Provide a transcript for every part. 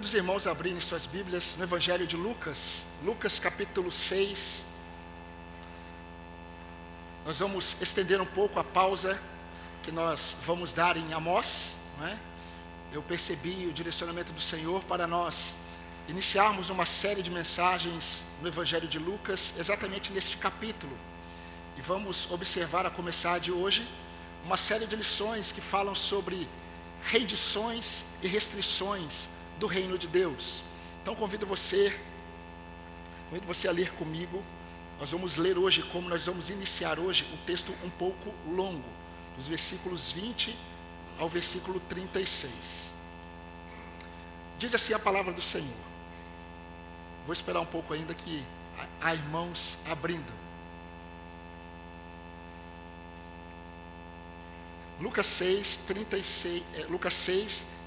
os irmãos a abrirem suas Bíblias no Evangelho de Lucas, Lucas capítulo 6. Nós vamos estender um pouco a pausa que nós vamos dar em Amós, não é? Eu percebi o direcionamento do Senhor para nós iniciarmos uma série de mensagens no Evangelho de Lucas, exatamente neste capítulo. E vamos observar, a começar de hoje, uma série de lições que falam sobre rendições e restrições do reino de Deus. Então convido você a ler comigo. Nós vamos ler hoje, como nós vamos iniciar hoje, um texto um pouco longo, dos versículos 20 ao versículo 36. Diz assim a palavra do Senhor. Vou esperar um pouco ainda que há irmãos abrindo. Lucas 6,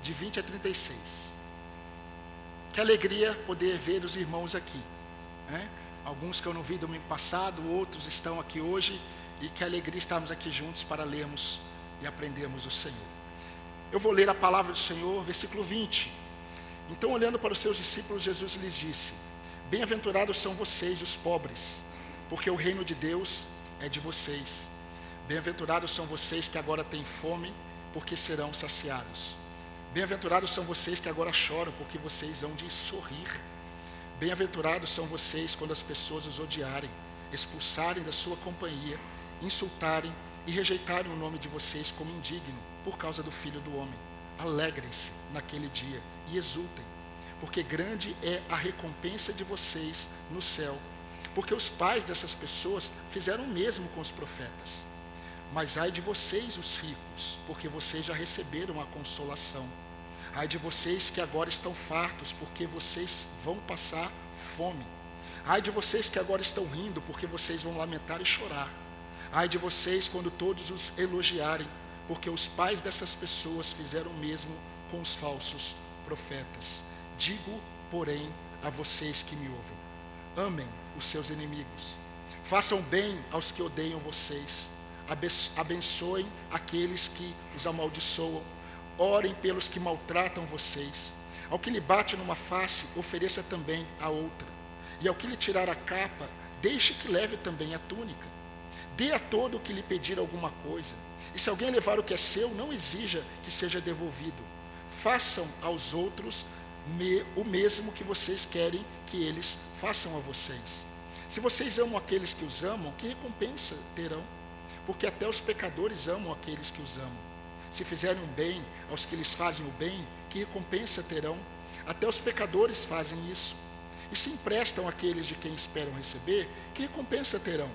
de 20 a 36. Que alegria poder ver os irmãos aqui, né? Alguns que eu não vi domingo passado, outros estão aqui hoje, e que alegria estarmos aqui juntos para lermos e aprendermos o Senhor. Eu vou ler a palavra do Senhor, versículo 20. Então, olhando para os seus discípulos, Jesus lhes disse: bem-aventurados são vocês, os pobres, porque o reino de Deus é de vocês. Bem-aventurados são vocês que agora têm fome, porque serão saciados. Bem-aventurados são vocês que agora choram, porque vocês hão de sorrir. Bem-aventurados são vocês quando as pessoas os odiarem, expulsarem da sua companhia, insultarem e rejeitarem o nome de vocês como indigno, por causa do Filho do Homem. Alegrem-se naquele dia e exultem, porque grande é a recompensa de vocês no céu, porque os pais dessas pessoas fizeram o mesmo com os profetas. Mas ai de vocês, os ricos, porque vocês já receberam a consolação. Ai de vocês que agora estão fartos, porque vocês vão passar fome. Ai de vocês que agora estão rindo, porque vocês vão lamentar e chorar. Ai de vocês quando todos os elogiarem, porque os pais dessas pessoas fizeram o mesmo com os falsos profetas. Digo, porém, a vocês que me ouvem: amem os seus inimigos, façam bem aos que odeiam vocês, abençoem aqueles que os amaldiçoam, orem pelos que maltratam vocês. Ao que lhe bate numa face, ofereça também a outra, e ao que lhe tirar a capa, deixe que leve também a túnica. Dê a todo o que lhe pedir alguma coisa, e se alguém levar o que é seu, não exija que seja devolvido. Façam aos outros o mesmo que vocês querem que eles façam a vocês. Se vocês amam aqueles que os amam, que recompensa terão? Porque até os pecadores amam aqueles que os amam. Se fizerem o bem aos que lhes fazem o bem, que recompensa terão? Até os pecadores fazem isso. E se emprestam àqueles de quem esperam receber, que recompensa terão?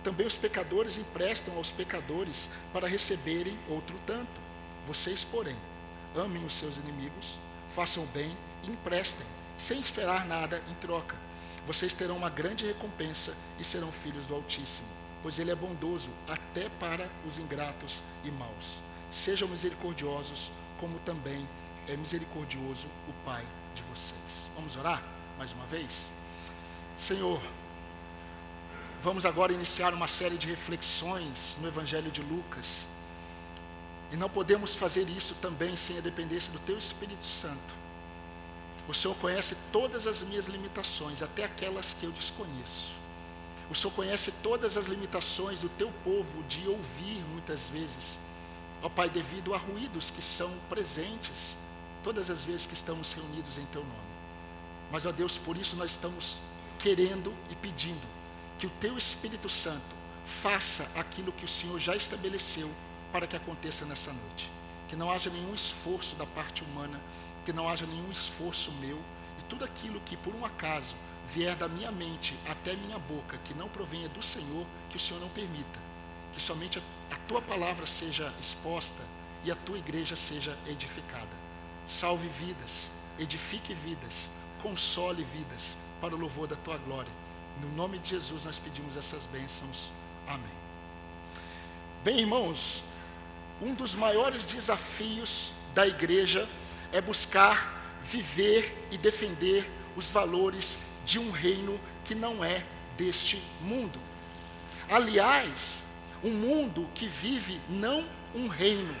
Também os pecadores emprestam aos pecadores para receberem outro tanto. Vocês, porém, amem os seus inimigos, façam o bem e emprestem, sem esperar nada em troca. Vocês terão uma grande recompensa e serão filhos do Altíssimo, pois Ele é bondoso até para os ingratos e maus. Sejam misericordiosos, como também é misericordioso o Pai de vocês. Vamos orar mais uma vez? Senhor, vamos agora iniciar uma série de reflexões no Evangelho de Lucas. E não podemos fazer isso também sem a dependência do Teu Espírito Santo. O Senhor conhece todas as minhas limitações, até aquelas que eu desconheço. O Senhor conhece todas as limitações do Teu povo de ouvir muitas vezes, ó Pai, devido a ruídos que são presentes todas as vezes que estamos reunidos em Teu nome. Mas, ó Deus, por isso nós estamos querendo e pedindo que o Teu Espírito Santo faça aquilo que o Senhor já estabeleceu para que aconteça nessa noite. Que não haja nenhum esforço da parte humana, que não haja nenhum esforço meu, e tudo aquilo que por um acaso vier da minha mente até minha boca, que não provenha do Senhor, que o Senhor não permita. Que somente a Tua palavra seja exposta e a Tua igreja seja edificada. Salve vidas, edifique vidas, console vidas, para o louvor da Tua glória. No nome de Jesus nós pedimos essas bênçãos. Amém. Bem, irmãos, um dos maiores desafios da igreja é buscar viver e defender os valores de um reino que não é deste mundo. Aliás, um mundo que vive não um reino,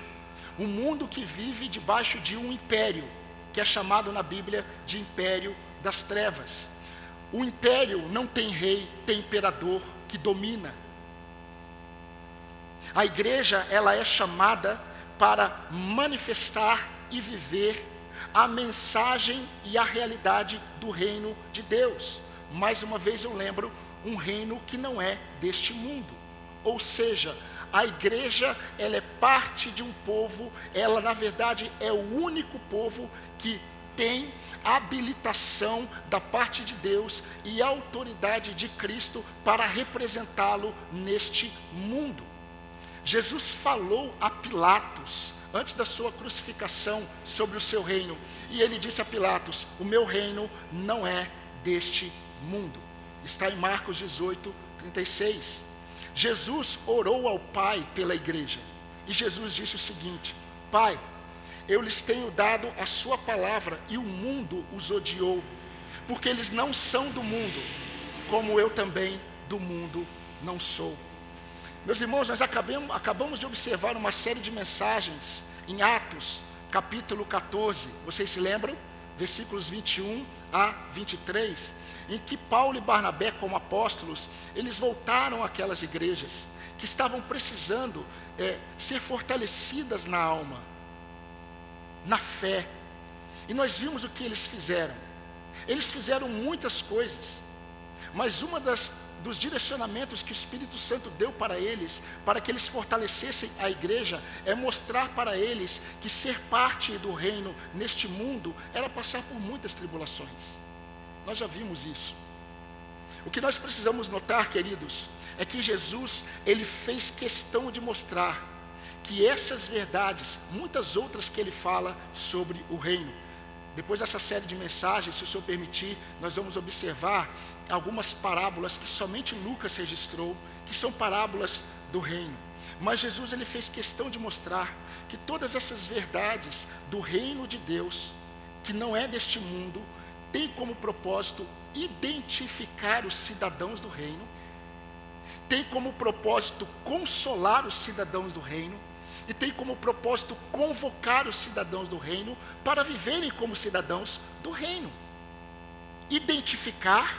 um mundo que vive debaixo de um império, que é chamado na Bíblia de império das trevas. O império não tem rei, tem imperador que domina. A igreja, ela é chamada para manifestar e viver a mensagem e a realidade do reino de Deus. Mais uma vez eu lembro, um reino que não é deste mundo. Ou seja, a igreja, ela é parte de um povo, ela na verdade é o único povo que tem habilitação da parte de Deus e autoridade de Cristo para representá-lo neste mundo. Jesus falou a Pilatos, antes da sua crucificação, sobre o seu reino. E ele disse a Pilatos: o meu reino não é deste mundo. Está em Marcos 18, 36. Jesus orou ao Pai pela igreja. E Jesus disse o seguinte: Pai, eu lhes tenho dado a sua palavra e o mundo os odiou, porque eles não são do mundo, como eu também do mundo não sou. Meus irmãos, nós acabamos de observar uma série de mensagens em Atos, capítulo 14. Vocês se lembram? Versículos 21 a 23, em que Paulo e Barnabé, como apóstolos, eles voltaram àquelas igrejas que estavam precisando ser fortalecidas na alma, na fé. E nós vimos o que eles fizeram. Eles fizeram muitas coisas, mas dos direcionamentos que o Espírito Santo deu para eles, para que eles fortalecessem a igreja, é mostrar para eles que ser parte do reino neste mundo era passar por muitas tribulações. Nós já vimos isso. O que nós precisamos notar, queridos, é que Jesus, ele fez questão de mostrar que essas verdades, muitas outras que ele fala sobre o reino. Depois dessa série de mensagens, se o Senhor permitir, nós vamos observar algumas parábolas que somente Lucas registrou, que são parábolas do reino. Mas Jesus, ele fez questão de mostrar que todas essas verdades do reino de Deus, que não é deste mundo, tem como propósito identificar os cidadãos do reino, tem como propósito consolar os cidadãos do reino, e tem como propósito convocar os cidadãos do reino para viverem como cidadãos do reino. Identificar,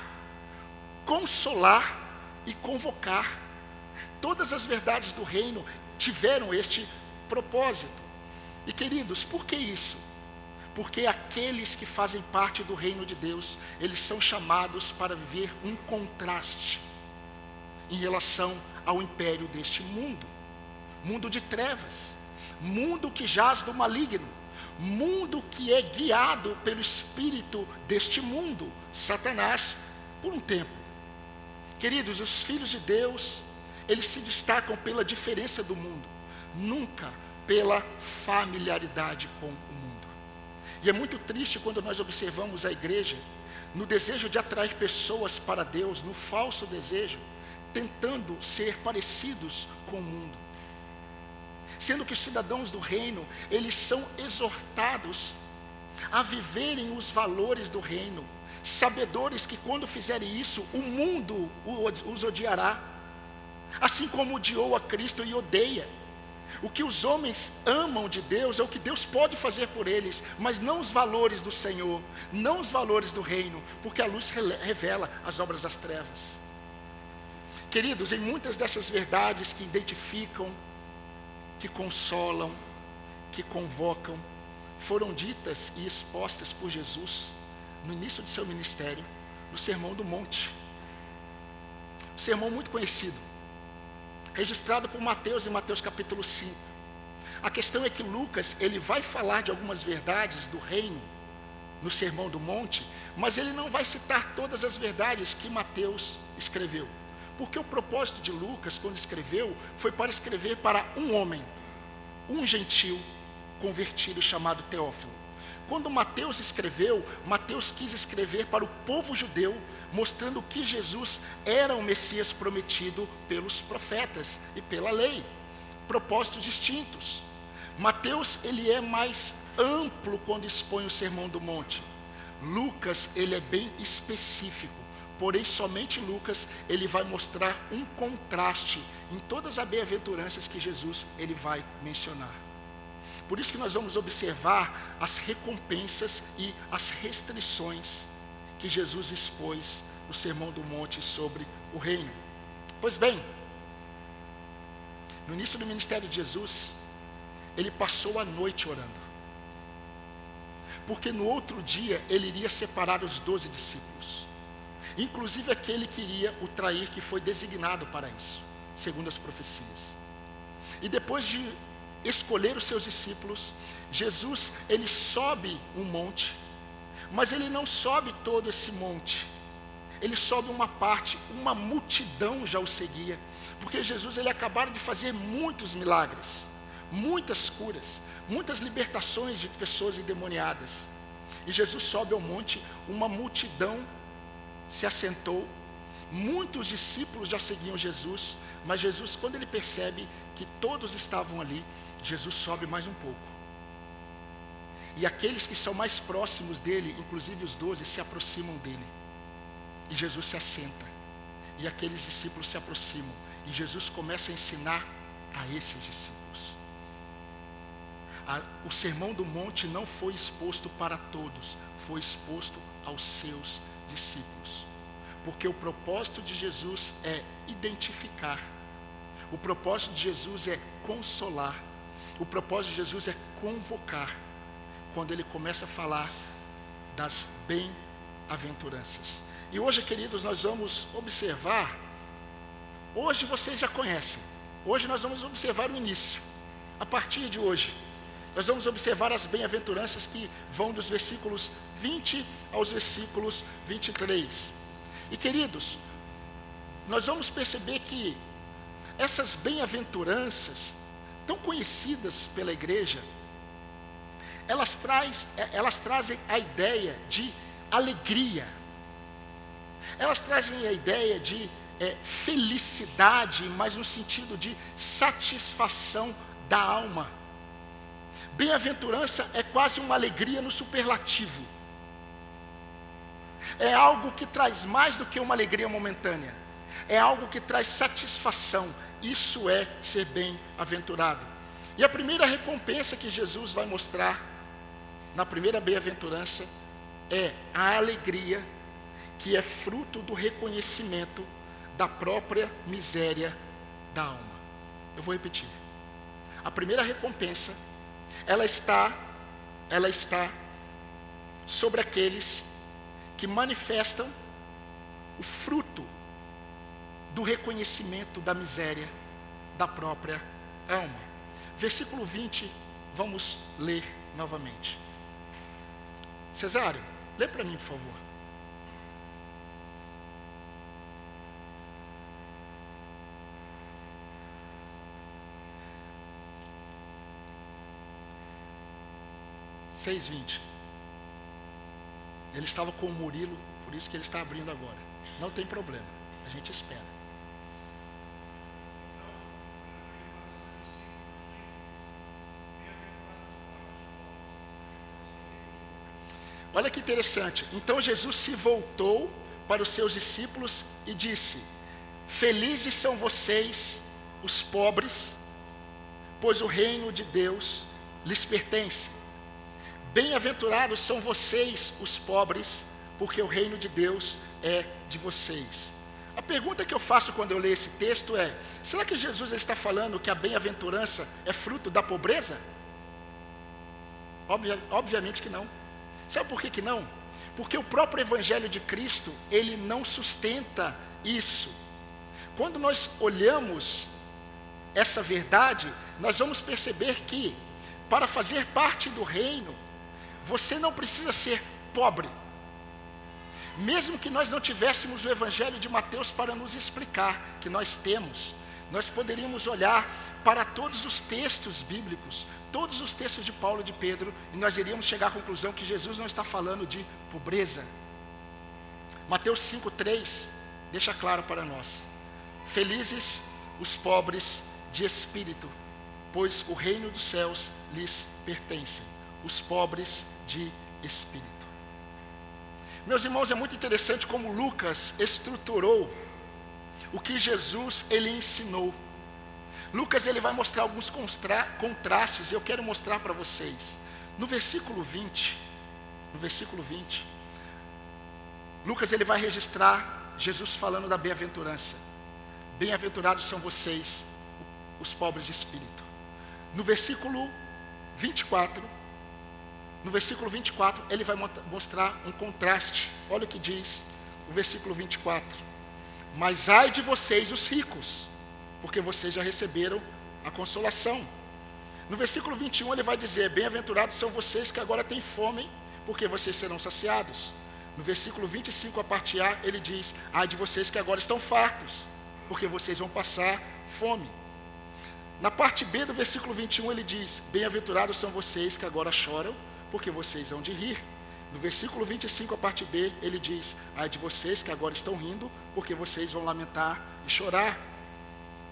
consolar e convocar. Todas as verdades do reino tiveram este propósito. E queridos, por que isso? Porque aqueles que fazem parte do reino de Deus, eles são chamados para viver um contraste em relação ao império deste mundo. Mundo de trevas, mundo que jaz do maligno, mundo que é guiado pelo espírito deste mundo, Satanás, por um tempo. Queridos, os filhos de Deus, eles se destacam pela diferença do mundo, nunca pela familiaridade com o mundo. E é muito triste quando nós observamos a igreja no desejo de atrair pessoas para Deus, no falso desejo, tentando ser parecidos com o mundo. Sendo que os cidadãos do reino, eles são exortados a viverem os valores do reino, sabedores que quando fizerem isso, o mundo os odiará, assim como odiou a Cristo e odeia. O que os homens amam de Deus é o que Deus pode fazer por eles, mas não os valores do Senhor, não os valores do reino, porque a luz revela as obras das trevas. Queridos, em muitas dessas verdades que identificam, que consolam, que convocam, foram ditas e expostas por Jesus no início de seu ministério, no Sermão do Monte. Um sermão muito conhecido, registrado por Mateus em Mateus capítulo 5. A questão é que Lucas, ele vai falar de algumas verdades do reino no Sermão do Monte, mas ele não vai citar todas as verdades que Mateus escreveu. Porque o propósito de Lucas, quando escreveu, foi para escrever para um homem, um gentil convertido chamado Teófilo. Quando Mateus escreveu, Mateus quis escrever para o povo judeu, mostrando que Jesus era o Messias prometido pelos profetas e pela lei. Propósitos distintos. Mateus, ele é mais amplo quando expõe o Sermão do Monte. Lucas, ele é bem específico. Porém, somente Lucas, ele vai mostrar um contraste em todas as bem-aventuranças que Jesus, ele vai mencionar. Por isso que nós vamos observar as recompensas e as restrições que Jesus expôs no Sermão do Monte sobre o reino. Pois bem, no início do ministério de Jesus, ele passou a noite orando. Porque no outro dia ele iria separar os 12 discípulos. Inclusive aquele que iria o trair, que foi designado para isso, segundo as profecias. E depois de escolher os seus discípulos, Jesus, ele sobe um monte, mas ele não sobe todo esse monte. Ele sobe uma parte, uma multidão já o seguia, porque Jesus, ele acabara de fazer muitos milagres, muitas curas, muitas libertações de pessoas endemoniadas. E Jesus sobe ao monte, uma multidão se assentou, muitos discípulos já seguiam Jesus, mas Jesus, quando ele percebe que todos estavam ali, Jesus sobe mais um pouco. E aqueles que são mais próximos dele, inclusive os 12, se aproximam dele. E Jesus se assenta. E aqueles discípulos se aproximam. E Jesus começa a ensinar a esses discípulos. O Sermão do Monte não foi exposto para todos, foi exposto aos seus discípulos. Porque o propósito de Jesus é identificar. O propósito de Jesus é consolar. O propósito de Jesus é convocar. Quando ele começa a falar das bem-aventuranças. E hoje, queridos, nós vamos observar. Hoje vocês já conhecem. Hoje nós vamos observar o início. A partir de hoje, nós vamos observar as bem-aventuranças que vão dos versículos 20 aos versículos 23. E, queridos, nós vamos perceber que essas bem-aventuranças, tão conhecidas pela igreja, elas trazem a ideia de alegria. Elas trazem a ideia de felicidade, mas no sentido de satisfação da alma. Bem-aventurança é quase uma alegria no superlativo. É algo que traz mais do que uma alegria momentânea. É algo que traz satisfação. Isso é ser bem-aventurado. E a primeira recompensa que Jesus vai mostrar na primeira bem-aventurança é a alegria que é fruto do reconhecimento da própria miséria da alma. Eu vou repetir. A primeira recompensa, ela está sobre aqueles que manifestam o fruto do reconhecimento da miséria da própria alma. Versículo 20, vamos ler novamente. Cesário, lê para mim, por favor. Seis 20. Ele estava com o Murilo, por isso que ele está abrindo agora. Não tem problema, a gente espera. Olha que interessante. Então Jesus se voltou para os seus discípulos e disse: felizes são vocês, os pobres, pois o reino de Deus lhes pertence. Bem-aventurados são vocês, os pobres, porque o reino de Deus é de vocês. A pergunta que eu faço quando eu leio esse texto é: será que Jesus está falando que a bem-aventurança é fruto da pobreza? Obviamente que não. Sabe por que não? Porque o próprio Evangelho de Cristo, ele não sustenta isso. Quando nós olhamos essa verdade, nós vamos perceber que, para fazer parte do reino, você não precisa ser pobre. Mesmo que nós não tivéssemos o Evangelho de Mateus para nos explicar, que nós temos, nós poderíamos olhar para todos os textos bíblicos, todos os textos de Paulo e de Pedro, e nós iríamos chegar à conclusão que Jesus não está falando de pobreza. Mateus 5,3 deixa claro para nós: felizes os pobres de espírito, pois o reino dos céus lhes pertence. Os pobres de espírito. Meus irmãos, é muito interessante como Lucas estruturou o que Jesus ele ensinou. Lucas ele vai mostrar alguns contrastes, e eu quero mostrar para vocês. No versículo 20, Lucas ele vai registrar Jesus falando da bem-aventurança. Bem-aventurados são vocês, os pobres de espírito. No versículo 24, ele vai mostrar um contraste. Olha o que diz o versículo 24. Mas ai de vocês, os ricos, porque vocês já receberam a consolação. No versículo 21 ele vai dizer: bem-aventurados são vocês que agora têm fome, porque vocês serão saciados. No versículo 25, a parte A, ele diz: ai de vocês que agora estão fartos, porque vocês vão passar fome. Na parte B do versículo 21 ele diz: bem-aventurados são vocês que agora choram, porque vocês vão de rir. No versículo 25, a parte B, ele diz: ai de vocês que agora estão rindo, porque vocês vão lamentar e chorar.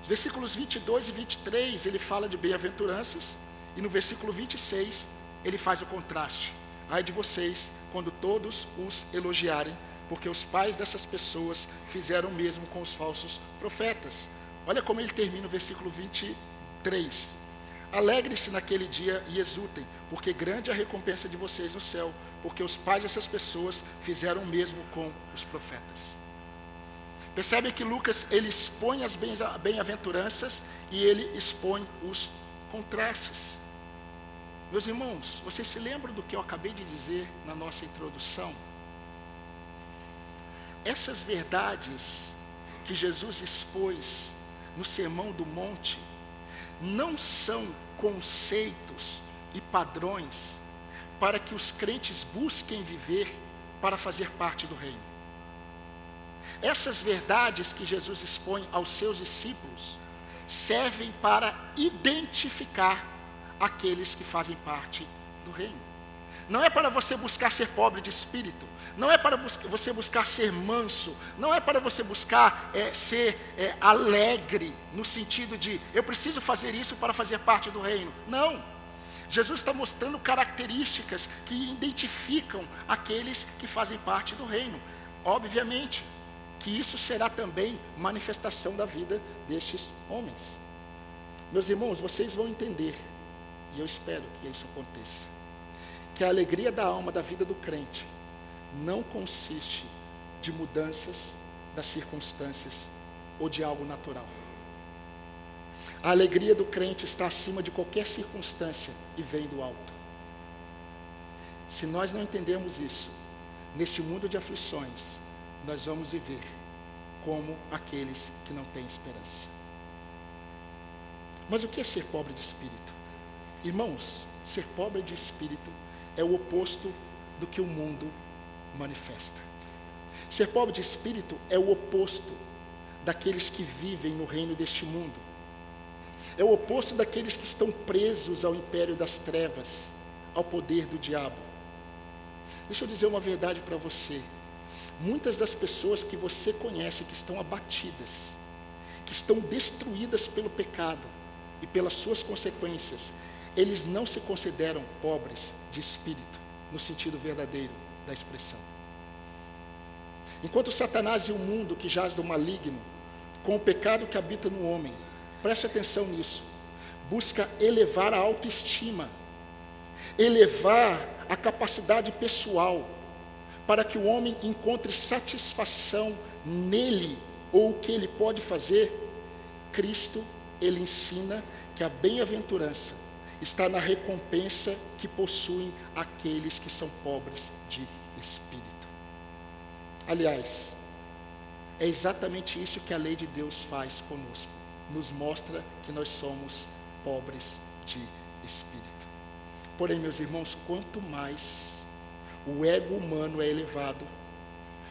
Os versículos 22 e 23, ele fala de bem-aventuranças, e no versículo 26, ele faz o contraste: ai de vocês quando todos os elogiarem, porque os pais dessas pessoas fizeram o mesmo com os falsos profetas. Olha como ele termina o versículo 23. Alegre-se naquele dia e exultem, porque grande é a recompensa de vocês no céu, porque os pais dessas pessoas fizeram o mesmo com os profetas. Percebe que Lucas ele expõe as bem-aventuranças e ele expõe os contrastes. Meus irmãos, vocês se lembram do que eu acabei de dizer na nossa introdução? Essas verdades que Jesus expôs no Sermão do Monte não são conceitos e padrões para que os crentes busquem viver para fazer parte do reino. Essas verdades que Jesus expõe aos seus discípulos servem para identificar aqueles que fazem parte do reino. Não é para você buscar ser pobre de espírito, não é para você buscar ser manso, não é para você buscar ser alegre, no sentido de, eu preciso fazer isso para fazer parte do reino. Não. Jesus está mostrando características que identificam aqueles que fazem parte do reino. Obviamente, que isso será também manifestação da vida destes homens. Meus irmãos, vocês vão entender, e eu espero que isso aconteça, que a alegria da alma da vida do crente não consiste de mudanças das circunstâncias ou de algo natural. A alegria do crente está acima de qualquer circunstância e vem do alto. Se nós não entendermos isso, neste mundo de aflições, nós vamos viver como aqueles que não têm esperança. Mas o que é ser pobre de espírito? Irmãos, ser pobre de espírito é o oposto do que o mundo manifesta. Ser pobre de espírito é o oposto daqueles que vivem no reino deste mundo. É o oposto daqueles que estão presos ao império das trevas, ao poder do diabo. Deixa eu dizer uma verdade para você. Muitas das pessoas que você conhece que estão abatidas, que estão destruídas pelo pecado e pelas suas consequências, eles não se consideram pobres de espírito, no sentido verdadeiro da expressão. Enquanto Satanás e o mundo que jaz do maligno, com o pecado que habita no homem, preste atenção nisso, busca elevar a autoestima, elevar a capacidade pessoal, para que o homem encontre satisfação nele, ou o que ele pode fazer. Cristo, ele ensina que a bem-aventurança está na recompensa que possuem aqueles que são pobres de espírito. Aliás, é exatamente isso que a lei de Deus faz conosco. Nos mostra que nós somos pobres de espírito. Porém, meus irmãos, quanto mais o ego humano é elevado,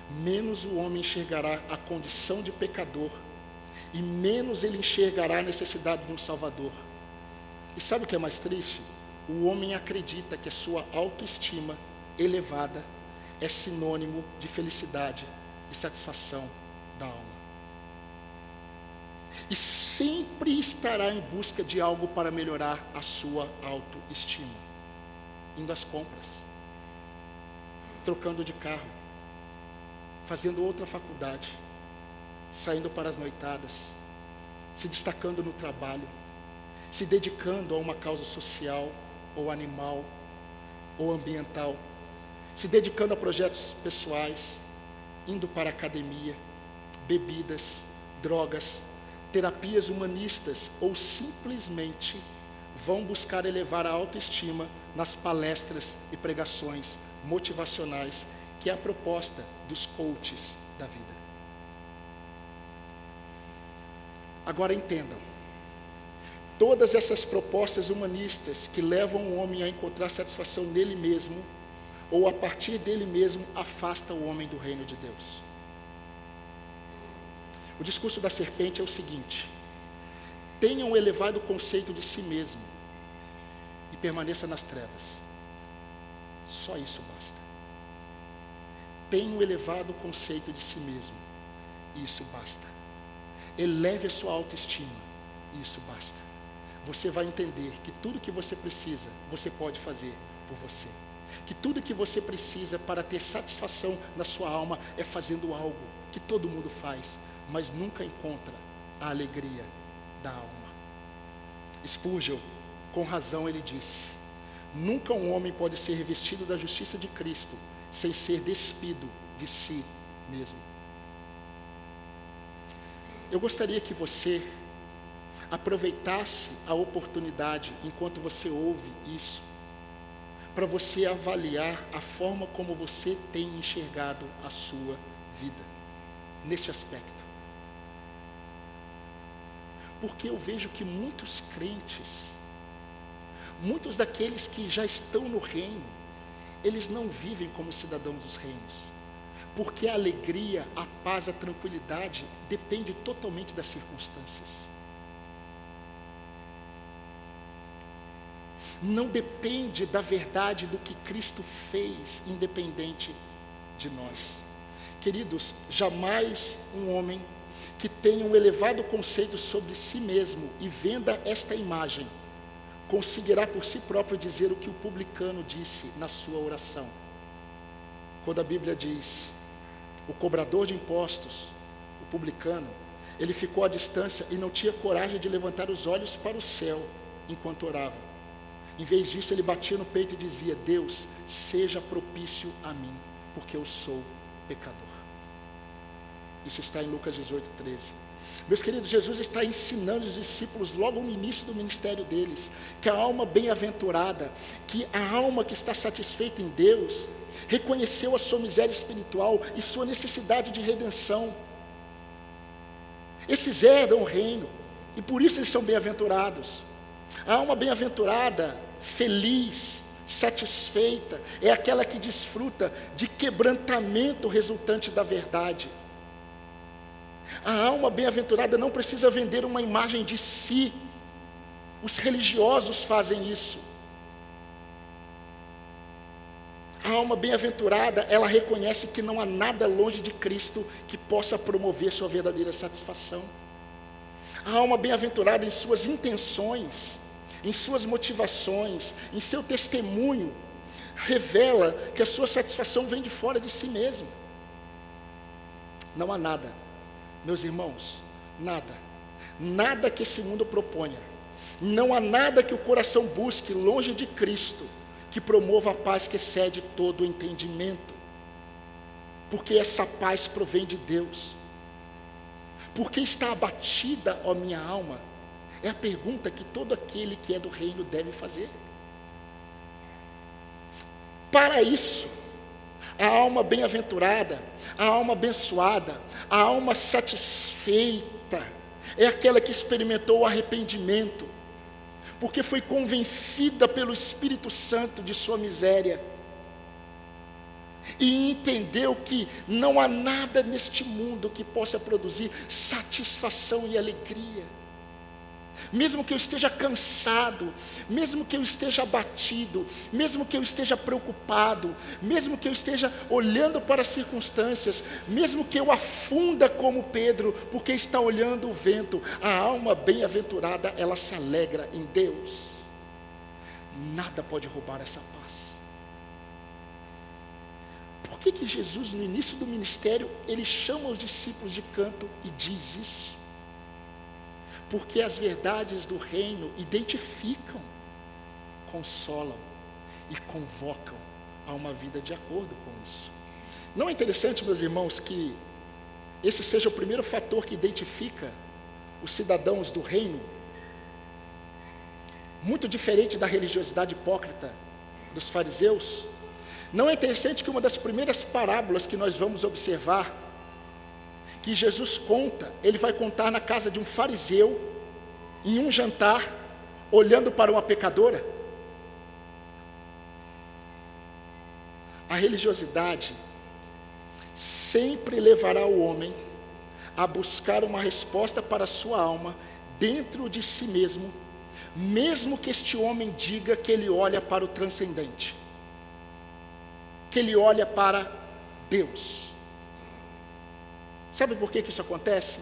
menos o homem enxergará a condição de pecador e menos ele enxergará a necessidade de um Salvador. E sabe o que é mais triste? O homem acredita que a sua autoestima elevada é sinônimo de felicidade e satisfação da alma. E sempre estará em busca de algo para melhorar a sua autoestima. Indo às compras, trocando de carro, fazendo outra faculdade, saindo para as noitadas, se destacando no trabalho, se dedicando a uma causa social, ou animal, ou ambiental, se dedicando a projetos pessoais, indo para a academia, bebidas, drogas, terapias humanistas, ou simplesmente vão buscar elevar a autoestima nas palestras e pregações motivacionais, que é a proposta dos coaches da vida. Agora entendam, todas essas propostas humanistas que levam o homem a encontrar satisfação nele mesmo, ou a partir dele mesmo, afasta o homem do reino de Deus. O discurso da serpente é o seguinte: tenha um elevado conceito de si mesmo e permaneça nas trevas. Só isso basta. Tenha um elevado conceito de si mesmo, e isso basta. Eleve a sua autoestima, e isso basta. Você vai entender que tudo que você precisa, você pode fazer por você. Que tudo que você precisa para ter satisfação na sua alma é fazendo algo que todo mundo faz, mas nunca encontra a alegria da alma. Spurgeon, com razão, ele disse: nunca um homem pode ser revestido da justiça de Cristo sem ser despido de si mesmo. Eu gostaria que você aproveitasse a oportunidade, enquanto você ouve isso, para você avaliar a forma como você tem enxergado a sua vida, neste aspecto. Porque eu vejo que muitos crentes, muitos daqueles que já estão no reino, eles não vivem como cidadãos dos reinos. Porque a alegria, a paz, a tranquilidade depende totalmente das circunstâncias. Não depende da verdade do que Cristo fez, independente de nós. Queridos, jamais um homem que tenha um elevado conceito sobre si mesmo e venda esta imagem, conseguirá por si próprio dizer o que o publicano disse na sua oração. Quando a Bíblia diz: o cobrador de impostos, o publicano, ele ficou à distância e não tinha coragem de levantar os olhos para o céu enquanto orava. Em vez disso, ele batia no peito e dizia: Deus, seja propício a mim, porque eu sou pecador. Isso está em Lucas 18:13. Meus queridos, Jesus está ensinando os discípulos logo no início do ministério deles, que a alma bem-aventurada, que a alma que está satisfeita em Deus, reconheceu a sua miséria espiritual e sua necessidade de redenção. Esses herdam o reino, e por isso eles são bem-aventurados. A alma bem-aventurada, feliz, satisfeita, é aquela que desfruta de quebrantamento resultante da verdade. A alma bem-aventurada não precisa vender uma imagem de si. Os religiosos fazem isso. A alma bem-aventurada, ela reconhece que não há nada longe de Cristo que possa promover sua verdadeira satisfação. A alma bem-aventurada, em suas intenções, em suas motivações, em seu testemunho, revela que a sua satisfação vem de fora de si mesmo. Não há nada, meus irmãos, nada que esse mundo proponha, não há nada que o coração busque longe de Cristo, que promova a paz que excede todo o entendimento, porque essa paz provém de Deus. Porque está abatida, ó minha alma? É a pergunta que todo aquele que é do reino deve fazer. Para isso, a alma bem-aventurada, a alma abençoada, a alma satisfeita, é aquela que experimentou o arrependimento, porque foi convencida pelo Espírito Santo de sua miséria, e entendeu que não há nada neste mundo que possa produzir satisfação e alegria. Mesmo que eu esteja cansado, mesmo que eu esteja abatido, mesmo que eu esteja preocupado, mesmo que eu esteja olhando para as circunstâncias, mesmo que eu afunda como Pedro, porque está olhando o vento, a alma bem-aventurada, ela se alegra em Deus. Nada pode roubar essa paz. Por que Jesus, no início do ministério, ele chama os discípulos de canto e diz isso? Porque as verdades do reino identificam, consolam e convocam a uma vida de acordo com isso. Não é interessante, meus irmãos, que esse seja o primeiro fator que identifica os cidadãos do reino? Muito diferente da religiosidade hipócrita dos fariseus. Não é interessante que uma das primeiras parábolas que nós vamos observar, que Jesus conta, ele vai contar na casa de um fariseu, em um jantar, olhando para uma pecadora? A religiosidade sempre levará o homem a buscar uma resposta para a sua alma dentro de si mesmo, mesmo que este homem diga que ele olha para o transcendente, que ele olha para Deus. Sabe por que isso acontece?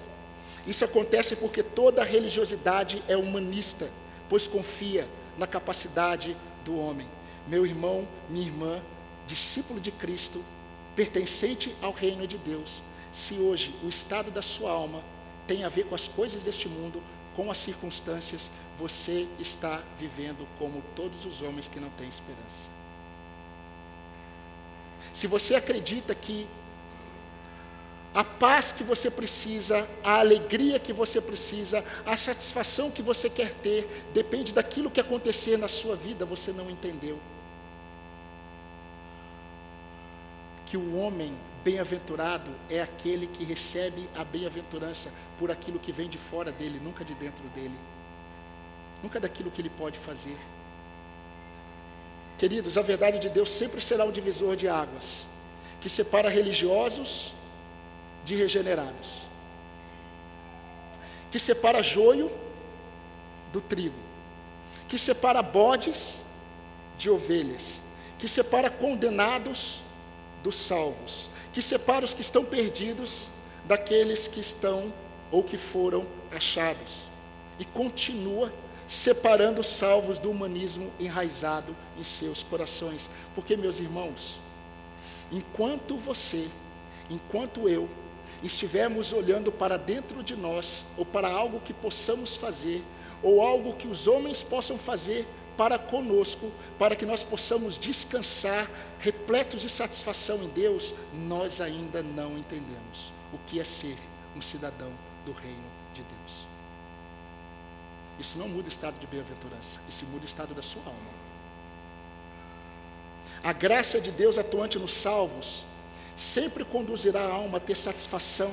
Isso acontece porque toda religiosidade é humanista, pois confia na capacidade do homem. Meu irmão, minha irmã, discípulo de Cristo, pertencente ao reino de Deus, se hoje o estado da sua alma tem a ver com as coisas deste mundo, com as circunstâncias, você está vivendo como todos os homens que não têm esperança. Se você acredita que a paz que você precisa, a alegria que você precisa, a satisfação que você quer ter, depende daquilo que acontecer na sua vida, você não entendeu. Que o homem bem-aventurado é aquele que recebe a bem-aventurança por aquilo que vem de fora dele, nunca de dentro dele, nunca daquilo que ele pode fazer. Queridos, a verdade de Deus sempre será um divisor de águas, que separa religiosos de regenerados, que separa joio do trigo, que separa bodes de ovelhas, que separa condenados dos salvos, que separa os que estão perdidos daqueles que estão ou que foram achados, e continua separando os salvos do humanismo enraizado em seus corações. Porque, meus irmãos, enquanto você, enquanto eu estivermos olhando para dentro de nós, ou para algo que possamos fazer, ou algo que os homens possam fazer para conosco, para que nós possamos descansar, repletos de satisfação em Deus, nós ainda não entendemos o que é ser um cidadão do reino de Deus. Isso não muda o estado de bem-aventurança, isso muda o estado da sua alma. A graça de Deus atuante nos salvos sempre conduzirá a alma a ter satisfação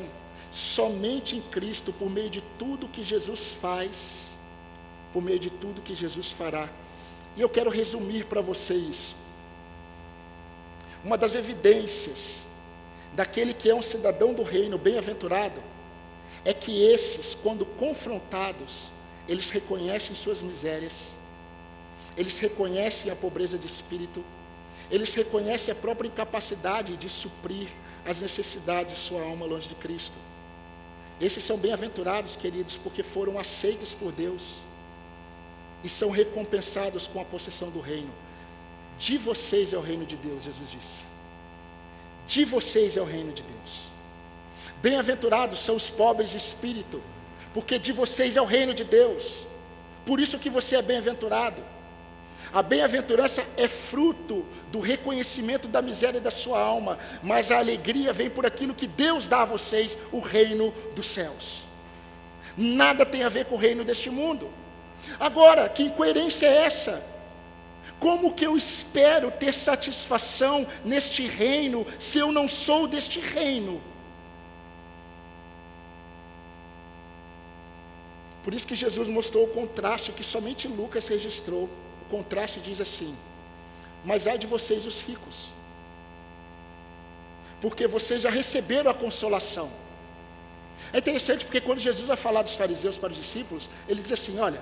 somente em Cristo, por meio de tudo que Jesus faz, por meio de tudo que Jesus fará. E eu quero resumir para você isso. Uma das evidências daquele que é um cidadão do reino bem-aventurado é que esses, quando confrontados, eles reconhecem suas misérias, eles reconhecem a pobreza de espírito, eles reconhecem a própria incapacidade de suprir as necessidades de sua alma longe de Cristo. Esses são bem-aventurados, queridos, porque foram aceitos por Deus e são recompensados com a possessão do reino. De vocês é o reino de Deus, Jesus disse. De vocês é o reino de Deus. Bem-aventurados são os pobres de espírito, porque de vocês é o reino de Deus. Por isso que você é bem-aventurado. A bem-aventurança é fruto do reconhecimento da miséria da sua alma, mas a alegria vem por aquilo que Deus dá a vocês, o reino dos céus. Nada tem a ver com o reino deste mundo. Agora, que incoerência é essa? Como que eu espero ter satisfação neste reino, se eu não sou deste reino? Por isso que Jesus mostrou o contraste que somente Lucas registrou. O contraste diz assim: mas ai de vocês os ricos, porque vocês já receberam a consolação. É interessante porque quando Jesus vai falar dos fariseus para os discípulos, ele diz assim: olha,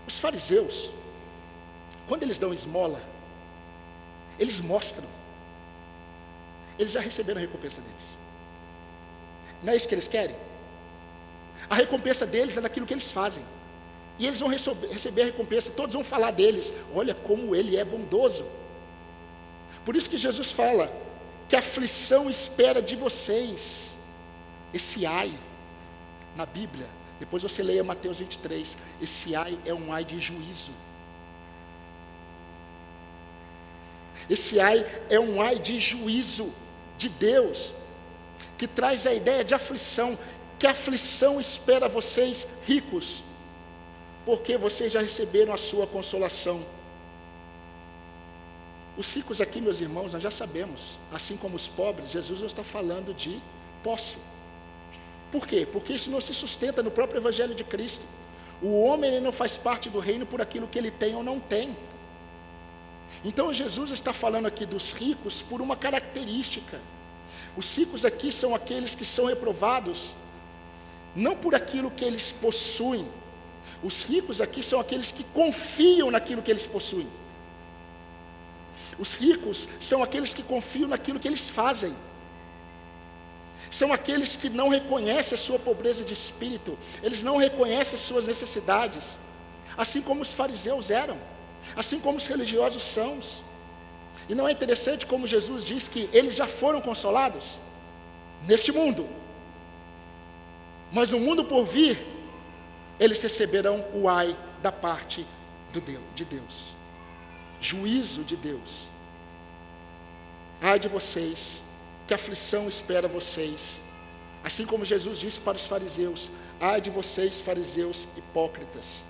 os fariseus, quando eles dão esmola, eles mostram, eles já receberam a recompensa deles. Não é isso que eles querem? A recompensa deles é daquilo que eles fazem. E eles vão receber a recompensa, todos vão falar deles: olha como ele é bondoso. Por isso que Jesus fala que a aflição espera de vocês. Esse ai, na Bíblia, Depois você leia Mateus 23. Esse ai é um ai de juízo. Esse ai é um ai de juízo de Deus, que traz a ideia de aflição, que a aflição espera vocês ricos, porque vocês já receberam a sua consolação. Os ricos aqui, meus irmãos, nós já sabemos, assim como os pobres, Jesus não está falando de posse. Por quê? Porque isso não se sustenta no próprio Evangelho de Cristo. O homem ele não faz parte do reino por aquilo que ele tem ou não tem. Então Jesus está falando aqui dos ricos por uma característica. Os ricos aqui são aqueles que são reprovados, não por aquilo que eles possuem. Os ricos aqui são aqueles que confiam naquilo que eles possuem. Os ricos são aqueles que confiam naquilo que eles fazem. São aqueles que não reconhecem a sua pobreza de espírito. Eles não reconhecem as suas necessidades. Assim como os fariseus eram. Assim como os religiosos são. E não é interessante como Jesus diz que eles já foram consolados? Neste mundo. Mas no mundo por vir, eles receberão o ai da parte de Deus. Juízo de Deus. Ai de vocês, que aflição espera vocês. Assim como Jesus disse para os fariseus: ai de vocês, fariseus hipócritas.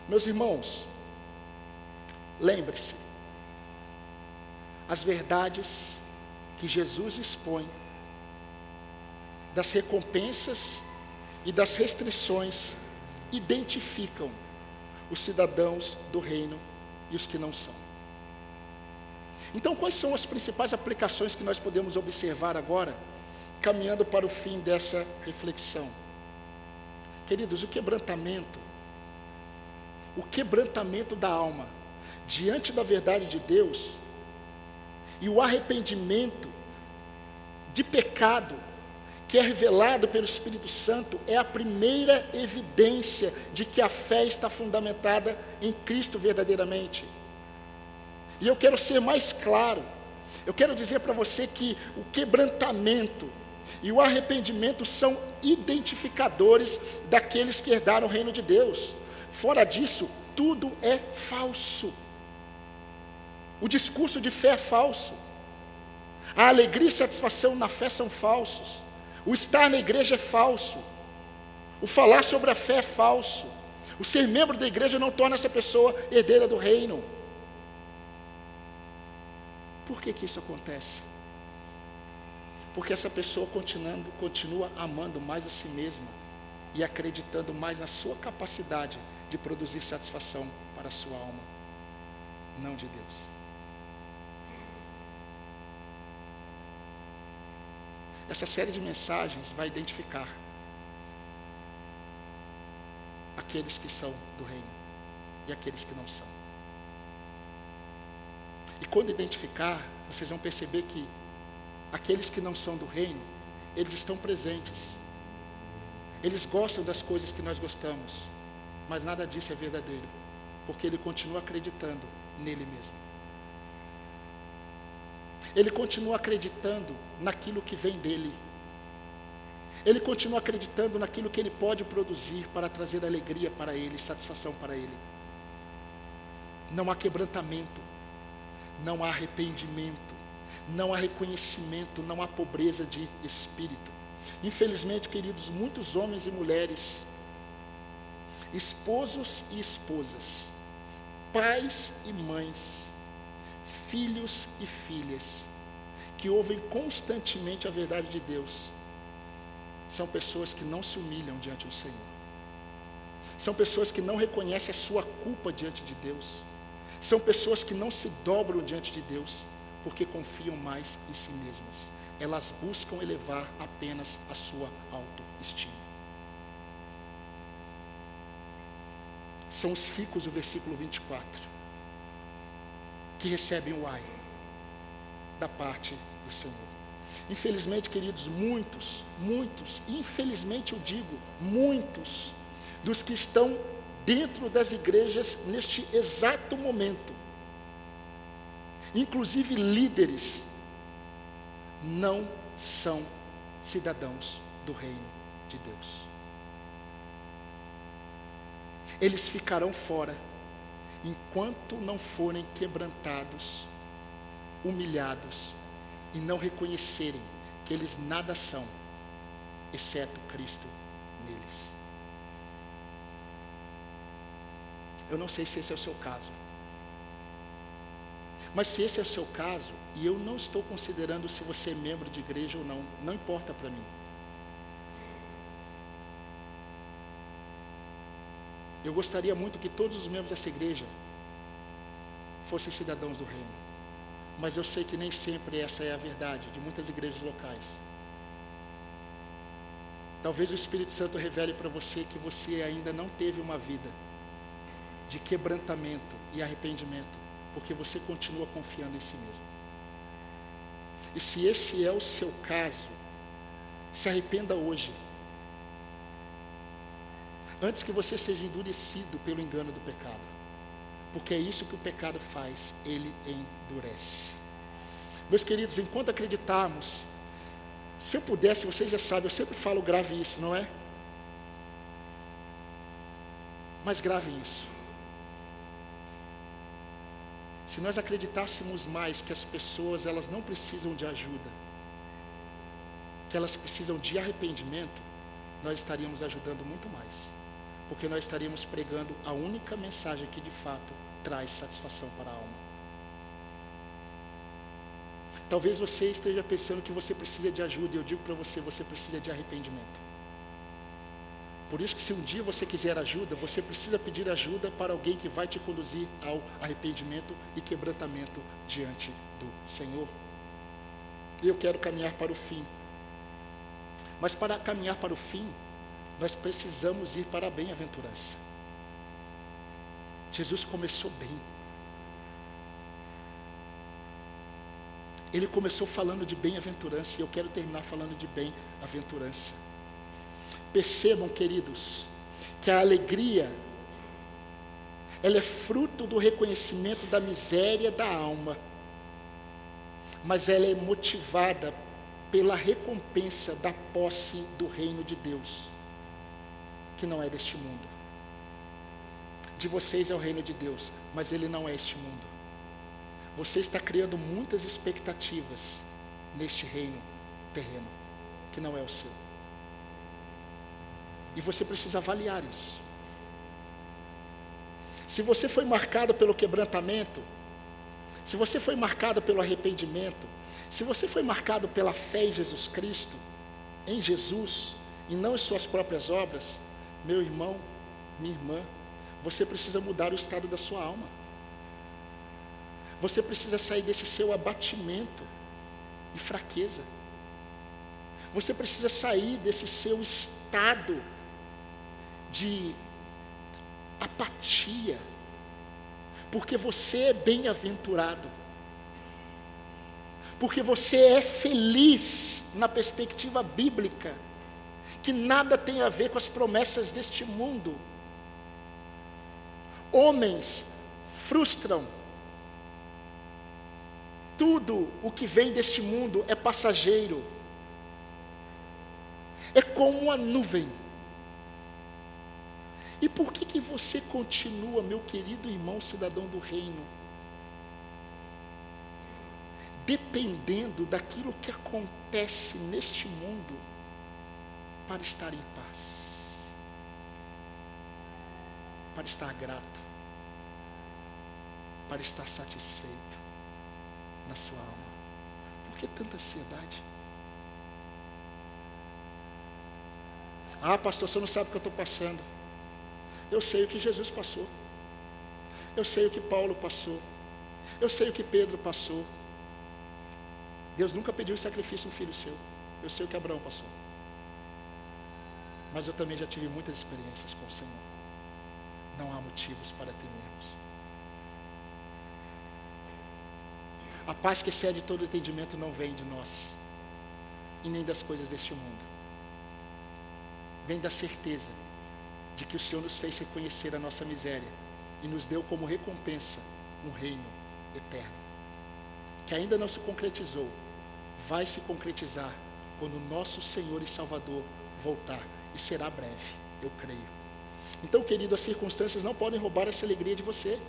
Meus irmãos, lembre-se, as verdades que Jesus expõe, das recompensas e das restrições, identificam os cidadãos do reino e os que não são. Então, quais são as principais aplicações que nós podemos observar agora, caminhando para o fim dessa reflexão? Queridos, o quebrantamento da alma diante da verdade de Deus e o arrependimento de pecado que é revelado pelo Espírito Santo é a primeira evidência de que a fé está fundamentada em Cristo verdadeiramente. E eu quero ser mais claro, eu quero dizer para você que o quebrantamento e o arrependimento são identificadores daqueles que herdaram o reino de Deus. Fora disso, tudo é falso. O discurso de fé é falso. A alegria e satisfação na fé são falsos. O estar na igreja é falso. O falar sobre a fé é falso. O ser membro da igreja não torna essa pessoa herdeira do reino. Por que isso acontece? Porque essa pessoa continua amando mais a si mesma e acreditando mais na sua capacidade de produzir satisfação para a sua alma, não de Deus. Essa série de mensagens vai identificar aqueles que são do reino e aqueles que não são. E quando identificar, vocês vão perceber que aqueles que não são do reino, eles estão presentes. Eles gostam das coisas que nós gostamos, mas nada disso é verdadeiro, porque ele continua acreditando nele mesmo. Ele continua acreditando naquilo que vem dele. Ele continua acreditando naquilo que ele pode produzir para trazer alegria para ele, satisfação para ele. Não há quebrantamento, não há arrependimento, não há reconhecimento, não há pobreza de espírito. Infelizmente, queridos, muitos homens e mulheres, esposos e esposas, pais e mães, filhos e filhas, que ouvem constantemente a verdade de Deus, são pessoas que não se humilham diante do Senhor. São pessoas que não reconhecem a sua culpa diante de Deus. São pessoas que não se dobram diante de Deus, porque confiam mais em si mesmas. Elas buscam elevar apenas a sua autoestima. São os ricos, o versículo 24, que recebem o ai da parte do Senhor. Infelizmente, queridos, muitos, infelizmente eu digo, muitos dos que estão dentro das igrejas neste exato momento, inclusive líderes, não são cidadãos do reino de Deus. eles ficarão fora, enquanto não forem quebrantados, humilhados, e não reconhecerem que eles nada são, exceto Cristo neles. Eu não sei se esse é o seu caso. Mas se esse é o seu caso, e eu não estou considerando se você é membro de igreja ou não, não importa para mim. Eu gostaria muito que todos os membros dessa igreja fossem cidadãos do reino. Mas eu sei que nem sempre essa é a verdade de muitas igrejas locais. Talvez o Espírito Santo revele para você que você ainda não teve uma vida de quebrantamento e arrependimento, porque você continua confiando em si mesmo. E se esse é o seu caso, se arrependa hoje, antes que você seja endurecido pelo engano do pecado, porque é isso que o pecado faz, ele endurece. Meus queridos, enquanto acreditarmos, se eu pudesse, vocês já sabem, eu sempre falo grave isso, não é? Mas grave isso. Se nós acreditássemos mais que as pessoas, elas não precisam de ajuda, que elas precisam de arrependimento, nós estaríamos ajudando muito mais, porque nós estaríamos pregando a única mensagem que de fato traz satisfação para a alma. Talvez você esteja pensando que você precisa de ajuda, e eu digo para você, você precisa de arrependimento. Por isso que se um dia você quiser ajuda, você precisa pedir ajuda para alguém que vai te conduzir ao arrependimento e quebrantamento diante do Senhor. Eu quero caminhar para o fim. Mas para caminhar para o fim, nós precisamos ir para a bem-aventurança. Jesus começou bem. Ele começou falando de bem-aventurança, e eu quero terminar falando de bem-aventurança. Percebam, queridos, que a alegria, ela é fruto do reconhecimento da miséria da alma, mas ela é motivada pela recompensa da posse do reino de Deus, que não é deste mundo. De vocês é o reino de Deus, mas ele não é este mundo. Você está criando muitas expectativas neste reino terreno, que não é o seu. E você precisa avaliar isso. Se você foi marcado pelo quebrantamento, se você foi marcado pelo arrependimento, se você foi marcado pela fé em Jesus Cristo, em Jesus, e não em suas próprias obras, meu irmão, minha irmã, você precisa mudar o estado da sua alma. Você precisa sair desse seu abatimento e fraqueza. Você precisa sair desse seu estado de apatia, porque você é bem-aventurado, porque você é feliz na perspectiva bíblica, que nada tem a ver com as promessas deste mundo. Homens frustram, tudo o que vem deste mundo é passageiro, é como uma nuvem. E por que você continua, meu querido irmão cidadão do reino, dependendo daquilo que acontece neste mundo para estar em paz, para estar grato, para estar satisfeito na sua alma? Por que tanta ansiedade? Ah, pastor, você não sabe o que eu estou passando. Eu sei o que Jesus passou. Eu sei o que Paulo passou. Eu sei o que Pedro passou. Deus nunca pediu em sacrifício um filho seu. Eu sei o que Abraão passou. Mas eu também já tive muitas experiências com o Senhor. Não há motivos para temermos. A paz que excede todo entendimento não vem de nós, e nem das coisas deste mundo. Vem da certeza de que o Senhor nos fez reconhecer a nossa miséria e nos deu como recompensa um reino eterno, que ainda não se concretizou, vai se concretizar quando o nosso Senhor e Salvador voltar, e será breve, eu creio. Então, querido, as circunstâncias não podem roubar essa alegria de você.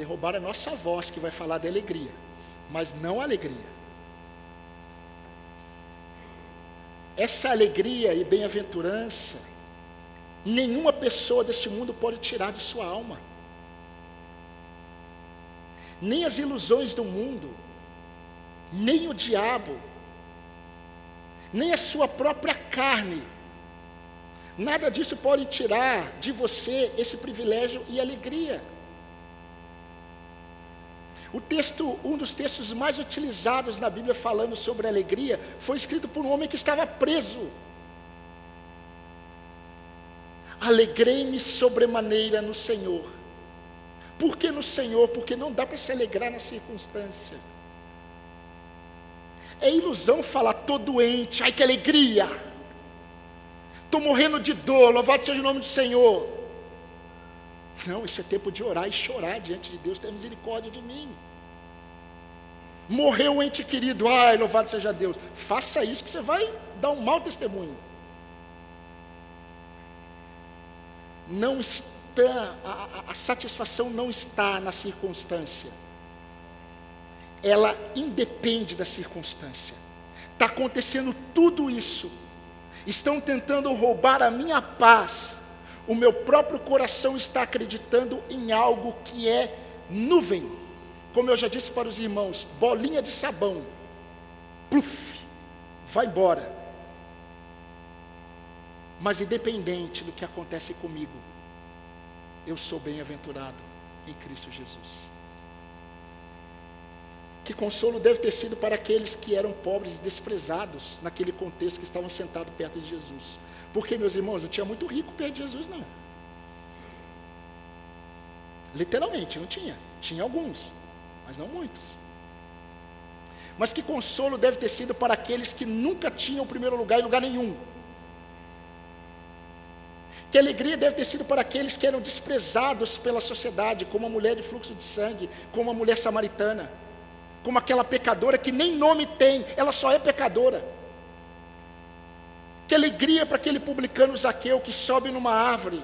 Roubar a nossa voz que vai falar de alegria, mas não a alegria. Essa alegria e bem-aventurança, nenhuma pessoa deste mundo pode tirar de sua alma. Nem as ilusões do mundo, nem o diabo, nem a sua própria carne, nada disso pode tirar de você esse privilégio e alegria. Um dos textos mais utilizados na Bíblia falando sobre alegria, foi escrito por um homem que estava preso. Alegrei-me sobremaneira no Senhor. Por que no Senhor? Porque não dá para se alegrar na circunstância. É ilusão falar, estou doente, ai que alegria. Estou morrendo de dor, louvado seja o nome do Senhor. Não, isso é tempo de orar e chorar diante de Deus, ter misericórdia de mim. Morreu um ente querido, ai, louvado seja Deus. Faça isso que você vai dar um mau testemunho. Não está, a satisfação não está na circunstância. Ela independe da circunstância. Está acontecendo tudo isso. Estão tentando roubar a minha paz. O meu próprio coração está acreditando em algo que é nuvem. Como eu já disse para os irmãos, bolinha de sabão. Pluf, vai embora. Mas independente do que acontece comigo, eu sou bem-aventurado em Cristo Jesus. Que consolo deve ter sido para aqueles que eram pobres e desprezados naquele contexto, que estavam sentados perto de Jesus. Porque, meus irmãos, não tinha muito rico perto de Jesus, não. Literalmente, não tinha. Tinha alguns, mas não muitos. Mas que consolo deve ter sido para aqueles que nunca tinham o primeiro lugar em lugar nenhum. Que alegria deve ter sido para aqueles que eram desprezados pela sociedade, como a mulher de fluxo de sangue, como a mulher samaritana, como aquela pecadora que nem nome tem, ela só é pecadora. Que alegria para aquele publicano Zaqueu que sobe numa árvore,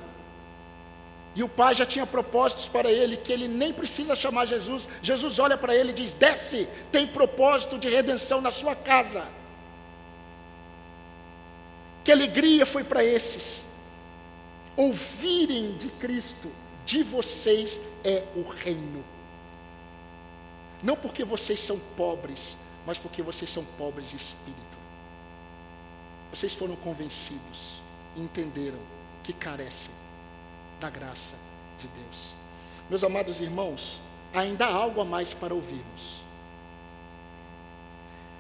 e o pai já tinha propósitos para ele, que ele nem precisa chamar Jesus. Jesus olha para ele e diz, desce, tem propósito de redenção na sua casa. Que alegria foi para esses, ouvirem de Cristo, de vocês é o reino. Não porque vocês são pobres, mas porque vocês são pobres de espírito. Vocês foram convencidos, entenderam que carecem da graça de Deus. Meus amados irmãos, ainda há algo a mais para ouvirmos.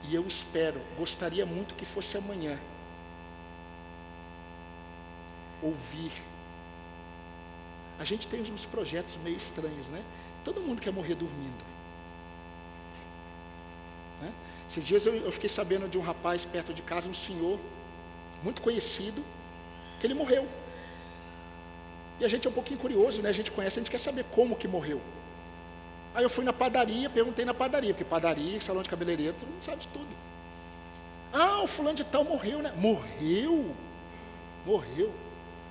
E eu espero, gostaria muito que fosse amanhã, ouvir. A gente tem uns projetos meio estranhos, né? Todo mundo quer morrer dormindo. Né? Esses dias eu fiquei sabendo de um rapaz perto de casa, um senhor, muito conhecido, que ele morreu. E a gente é um pouquinho curioso, né? A gente conhece, a gente quer saber como que morreu. Aí eu fui na padaria, perguntei na padaria, porque padaria, salão de cabeleireiro, todo mundo sabe de tudo. Ah, o fulano de tal morreu, né? Morreu? Morreu.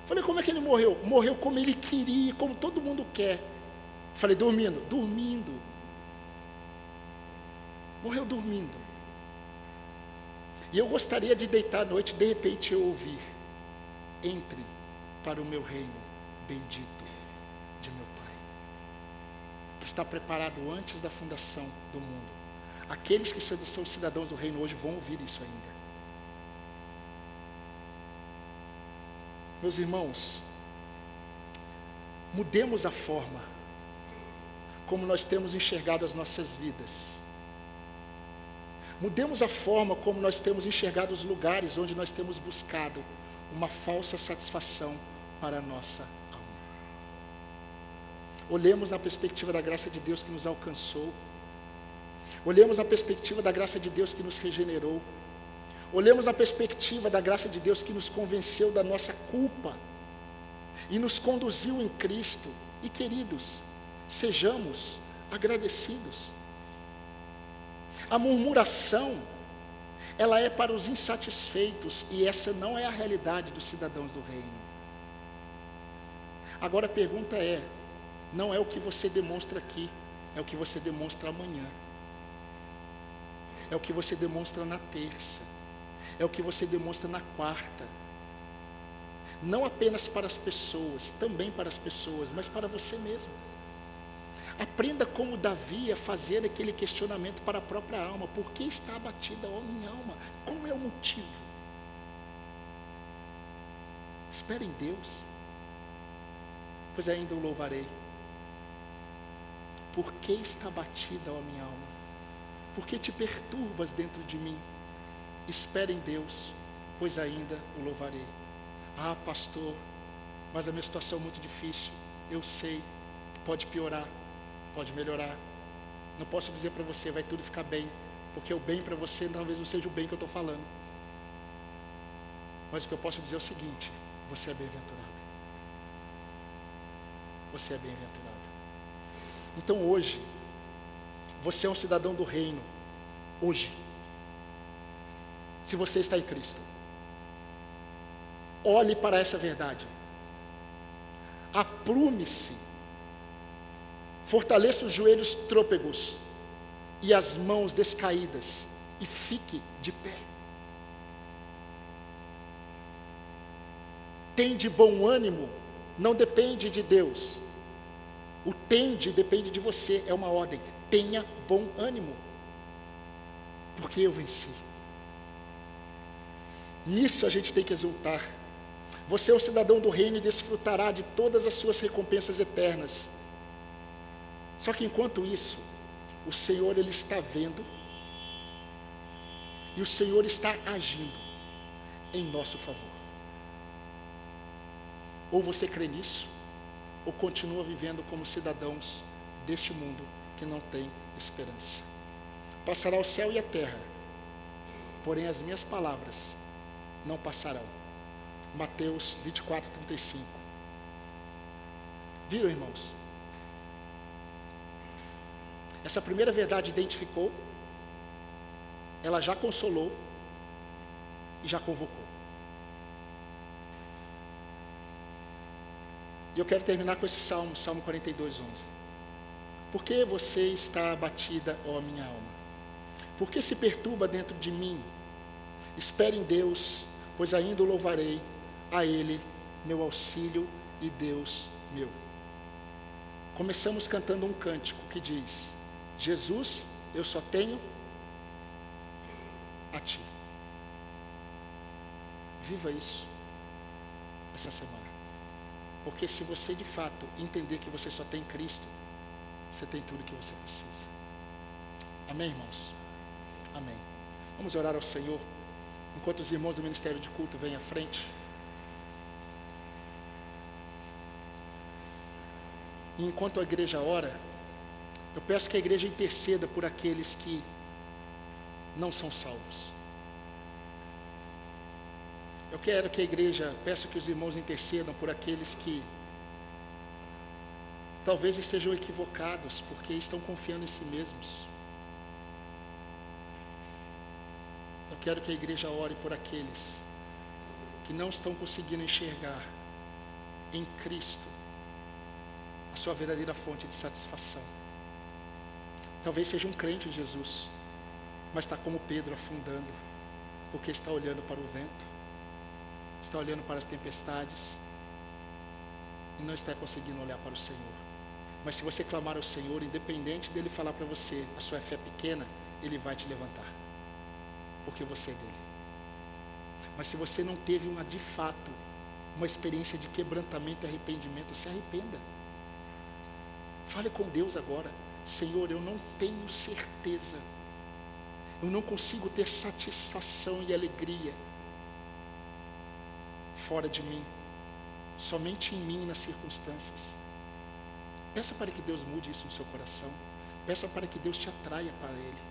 Falei, como é que ele morreu? Morreu como ele queria, como todo mundo quer. Falei, dormindo? Dormindo. Morreu dormindo. E eu gostaria de deitar à noite, de repente eu ouvir, entre para o meu reino bendito de meu Pai, que está preparado antes da fundação do mundo. Aqueles que são cidadãos do reino hoje vão ouvir isso ainda. Meus irmãos, mudemos a forma como nós temos enxergado as nossas vidas. Mudemos a forma como nós temos enxergado os lugares onde nós temos buscado uma falsa satisfação para a nossa alma. Olhemos na perspectiva da graça de Deus que nos alcançou. Olhemos na perspectiva da graça de Deus que nos regenerou. Olhemos na perspectiva da graça de Deus que nos convenceu da nossa culpa e nos conduziu em Cristo. E queridos, sejamos agradecidos. A murmuração, ela é para os insatisfeitos, e essa não é a realidade dos cidadãos do reino. Agora a pergunta é, não é o que você demonstra aqui, é o que você demonstra amanhã, é o que você demonstra na terça, é o que você demonstra na quarta, não apenas para as pessoas, também para as pessoas, mas para você mesmo. Aprenda como Davi a fazer aquele questionamento para a própria alma. Por que está abatida, ó minha alma? Qual é o motivo? Espere em Deus, pois ainda o louvarei. Por que está abatida, ó minha alma? Por que te perturbas dentro de mim? Espere em Deus, pois ainda o louvarei. Ah, pastor, mas a minha situação é muito difícil. Eu sei, pode piorar, pode melhorar. Não posso dizer para você, vai tudo ficar bem, porque o bem para você talvez não seja o bem que eu estou falando. Mas o que eu posso dizer é o seguinte: você é bem-aventurado. Você é bem-aventurado. Então hoje, você é um cidadão do reino. Hoje, se você está em Cristo, olhe para essa verdade. Aprume-se. Fortaleça os joelhos trôpegos e as mãos descaídas e fique de pé. Tende bom ânimo, não depende de Deus. O tende depende de você, é uma ordem. Tenha bom ânimo, porque eu venci. Nisso a gente tem que exultar. Você é um cidadão do reino e desfrutará de todas as suas recompensas eternas. Só que enquanto isso, o Senhor Ele está vendo, e o Senhor está agindo em nosso favor. Ou você crê nisso, ou continua vivendo como cidadãos deste mundo que não tem esperança. Passará o céu e a terra, porém as minhas palavras não passarão. Mateus 24, 35. Viram, irmãos? Essa primeira verdade identificou, ela já consolou e já convocou. E eu quero terminar com esse salmo, Salmo 42, 11. Por que você está abatida, ó minha alma? Por que se perturba dentro de mim? Espere em Deus, pois ainda o louvarei, a Ele, meu auxílio e Deus meu. Começamos cantando um cântico que diz: Jesus, eu só tenho a Ti. Viva isso essa semana. Porque se você de fato entender que você só tem Cristo, você tem tudo que você precisa. Amém, irmãos? Amém. Vamos orar ao Senhor, enquanto os irmãos do Ministério de Culto vêm à frente. E enquanto a igreja ora, eu peço que a igreja interceda por aqueles que não são salvos. Eu quero que a igreja, peço que os irmãos intercedam por aqueles que talvez estejam equivocados, porque estão confiando em si mesmos. Eu quero que a igreja ore por aqueles que não estão conseguindo enxergar em Cristo a sua verdadeira fonte de satisfação. Talvez seja um crente em Jesus, mas está como Pedro, afundando, porque está olhando para o vento, está olhando para as tempestades e não está conseguindo olhar para o Senhor. Mas se você clamar ao Senhor, independente dele falar para você, a sua fé é pequena, Ele vai te levantar, porque você é dele. Mas se você não teve de fato, uma experiência de quebrantamento e arrependimento, se arrependa. Fale com Deus agora: Senhor, eu não tenho certeza, eu não consigo ter satisfação e alegria fora de mim, somente em mim e nas circunstâncias. Peça para que Deus mude isso no seu coração. Peça para que Deus te atraia para Ele.